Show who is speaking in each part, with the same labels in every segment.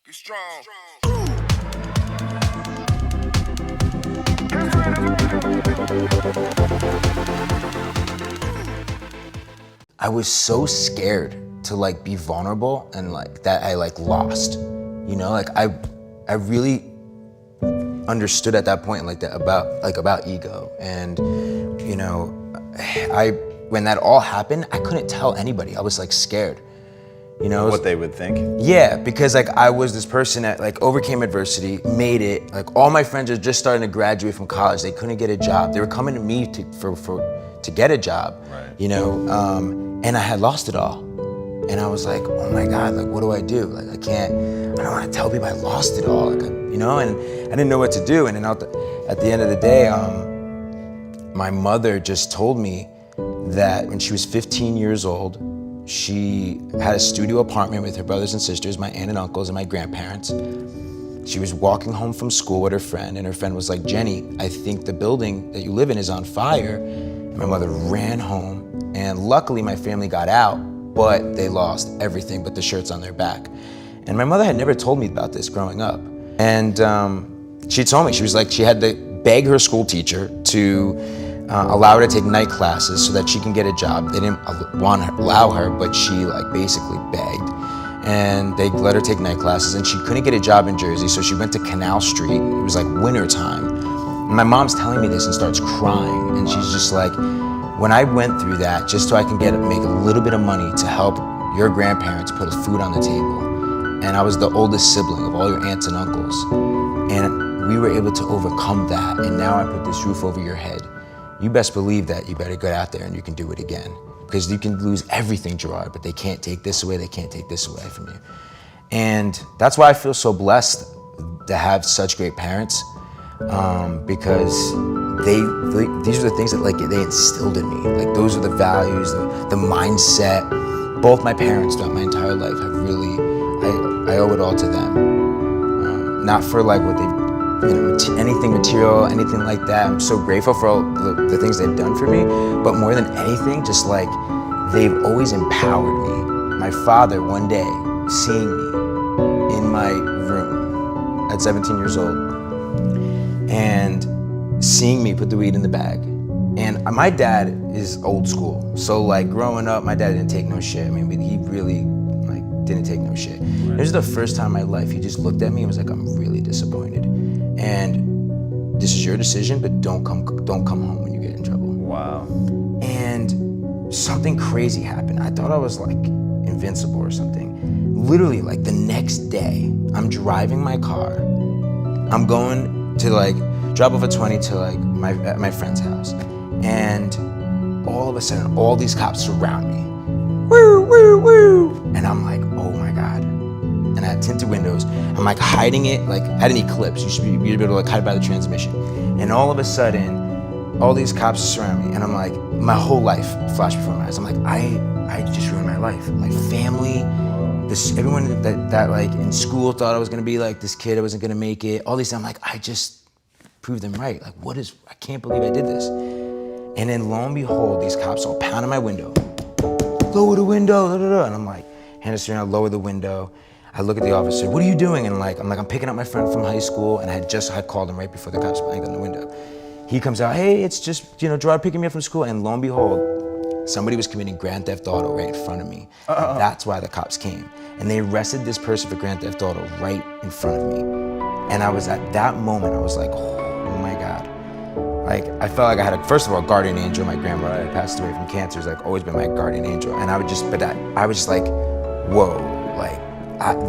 Speaker 1: Get strong.
Speaker 2: I was so scared to like be vulnerable and like that I like lost, you know, like I really understood at that point like that about ego. And you know, when that all happened, I couldn't tell anybody. I was like scared, you know,
Speaker 3: What they would think?
Speaker 2: yeah, because like I was this person that like overcame adversity, made it. Like all my friends are just starting to graduate from college. They couldn't get a job. They were coming to me to get a job,
Speaker 3: Right.
Speaker 2: you know, and I had lost it all. And I was like, oh my God, like what do I do? Like I don't want to tell people I lost it all, like, you know, and I didn't know what to do. And then at the end of the day, my mother just told me that when she was 15 years old, she had a studio apartment with her brothers and sisters, my aunt and uncles and my grandparents. She was walking home from school with her friend, and her friend was like, Jenny, I think the building that you live in is on fire. And my mother ran home, and luckily my family got out, but they lost everything but the shirts on their back. And my mother had never told me about this growing up. And she told me, she was like, she had to beg her school teacher to allow her to take night classes so that she can get a job. They didn't allow her, but she like basically begged. And they let her take night classes, and she couldn't get a job in Jersey, so she went to Canal Street. It was like winter time. And my mom's telling me this and starts crying, and she's just like, when I went through that just so I can make a little bit of money to help your grandparents put food on the table, and I was the oldest sibling of all your aunts and uncles, and we were able to overcome that, and now I put this roof over your head. You best believe that you better get out there and you can do it again. Because you can lose everything, Gerard, but they can't take this away, they can't take this away from you. And that's why I feel so blessed to have such great parents, because these are the things that like they instilled in me. Like those are the values, the mindset. Both my parents throughout my entire life have really, I owe it all to them. Not for like what they've, anything material, anything like that. I'm so grateful for all the things they've done for me, but more than anything, just like they've always empowered me. My father, one day, seeing me in my room at 17 years old and seeing me put the weed in the bag. And my dad is old school. So like growing up, my dad didn't take no shit. I mean, he really like didn't take no shit. This is the first time in my life he just looked at me and was like, I'm really disappointed. And this is your decision, but don't come home when you get in trouble.
Speaker 3: Wow.
Speaker 2: And something crazy happened. I thought I was like invincible or something. Literally like the next day, I'm driving my car. I'm going to like drop off a 20 to like my friend's house. And all of a sudden, all these cops surround me. Woo, woo, woo. And I'm like, oh my God. And I had tinted windows. I'm like hiding it, like I had an Eclipse. You should be able to like hide by the transmission. And all of a sudden, all these cops surround me, and I'm like, my whole life flashed before my eyes. I'm like, I just ruined my life. My family, everyone that like in school thought I was gonna be like this kid, I wasn't gonna make it. All these, I'm like, I just proved them right. Like I can't believe I did this. And then lo and behold, these cops all pounding my window. Lower the window, da, da, da. And I'm like, hand us around, lower the window. I look at the officer, what are you doing? And I'm picking up my friend from high school, and I had called him right before the cops banged on the window. He comes out, hey, it's just, Gerard picking me up from school. And lo and behold, somebody was committing grand theft auto right in front of me. And that's why the cops came. And they arrested this person for grand theft auto right in front of me. And I was at that moment, I was like, oh my God. Like, I felt like I had first of all, guardian angel. My grandmother who passed away from cancer has like always been my guardian angel. And I was just like, whoa, like,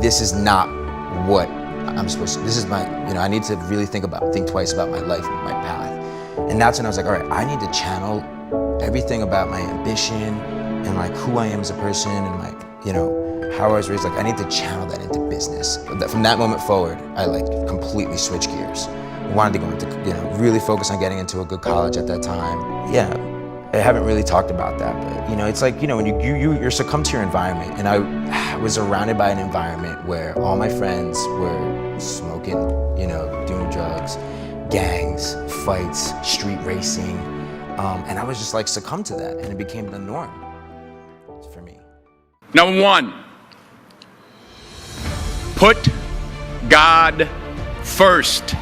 Speaker 2: this is not what I'm supposed to, this is my, I need to really think twice about my life and my path. And that's when I was like, all right, I need to channel everything about my ambition and like who I am as a person and like, how I was raised. Like, I need to channel that into business. From that moment forward, I like completely switched gears. I wanted to go into, really focus on getting into a good college at that time. Yeah. I haven't really talked about that, but it's like, when you're succumb to your environment, and I was surrounded by an environment where all my friends were smoking, doing drugs, gangs, fights, street racing, and I was just like succumbed to that, and it became the norm for me.
Speaker 1: Number one, put God first.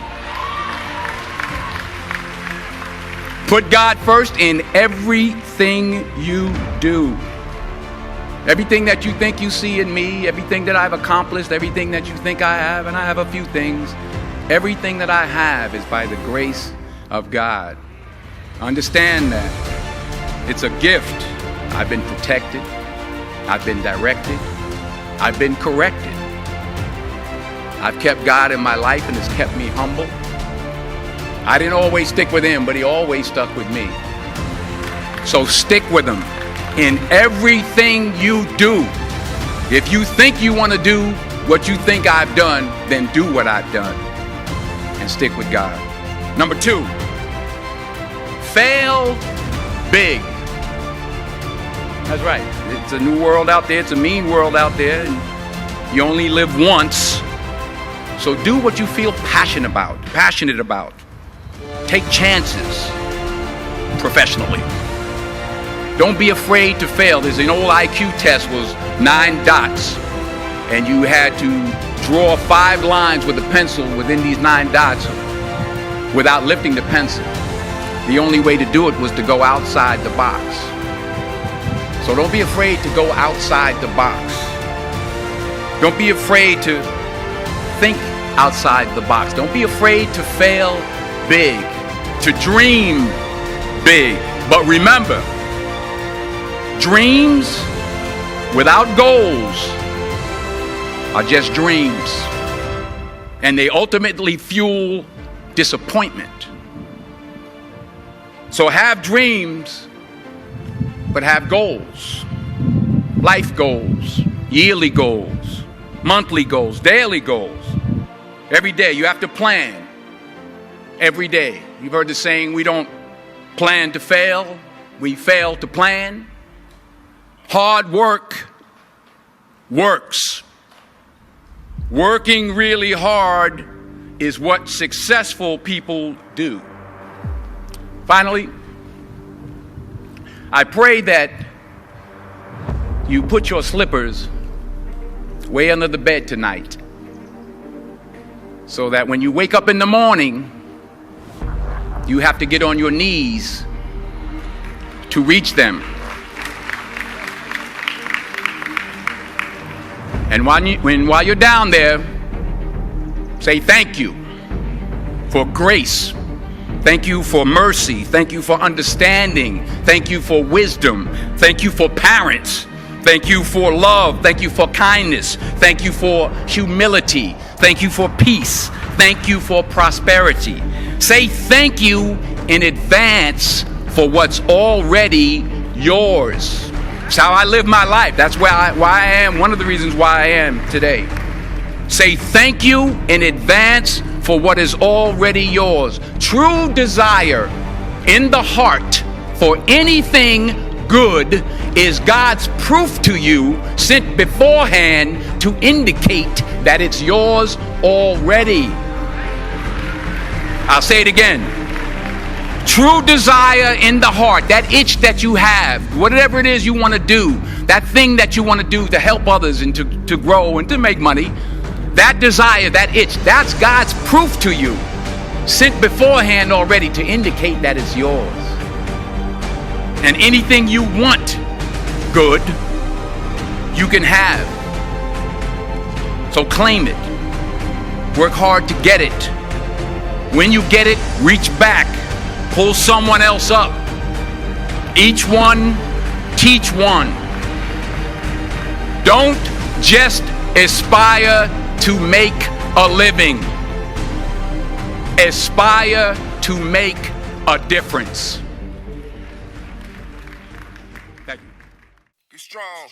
Speaker 1: Put God first in everything you do. Everything that you think you see in me, everything that I've accomplished, everything that you think I have, and I have a few things, everything that I have is by the grace of God. Understand that. It's a gift. I've been protected. I've been directed. I've been corrected. I've kept God in my life and it's kept me humble. I didn't always stick with him, but he always stuck with me. So stick with him in everything you do. If you think you want to do what you think I've done, then do what I've done and stick with God. Number 2, fail big. That's right. It's a new world out there. It's a mean world out there. And you only live once. So do what you feel passionate about. Take chances professionally. Don't be afraid to fail. There's an old IQ test, was 9 dots. And you had to draw 5 lines with a pencil within these 9 dots without lifting the pencil. The only way to do it was to go outside the box. So don't be afraid to go outside the box. Don't be afraid to think outside the box. Don't be afraid to fail big, to dream big. But remember, dreams without goals are just dreams, and they ultimately fuel disappointment. So have dreams, but have goals. Life goals, yearly goals, monthly goals, daily goals. Every day you have to plan. Every day. You've heard the saying, we don't plan to fail, we fail to plan. Hard work works. Working really hard is what successful people do. Finally, I pray that you put your slippers way under the bed tonight, so that when you wake up in the morning, you have to get on your knees to reach them. And while you're down there, say thank you for grace. Thank you for mercy. Thank you for understanding. Thank you for wisdom. Thank you for parents. Thank you for love. Thank you for kindness. Thank you for humility. Thank you for peace. Thank you for prosperity. Say thank you in advance for what's already yours. It's how I live my life. That's why I am, one of the reasons why I am today. Say thank you in advance for what is already yours. True desire in the heart for anything good is God's proof to you, sent beforehand to indicate that it's yours already. I'll say it again. True desire in the heart, that itch that you have, whatever it is you want to do, that thing that you want to do to help others and to grow and to make money, that desire, that itch, that's God's proof to you, sent beforehand already to indicate that it's yours. And anything you want good, you can have. So claim it. Work hard to get it. When you get it, reach back. Pull someone else up. Each one, teach one. Don't just aspire to make a living. Aspire to make a difference. Thank you.
Speaker 3: Be strong.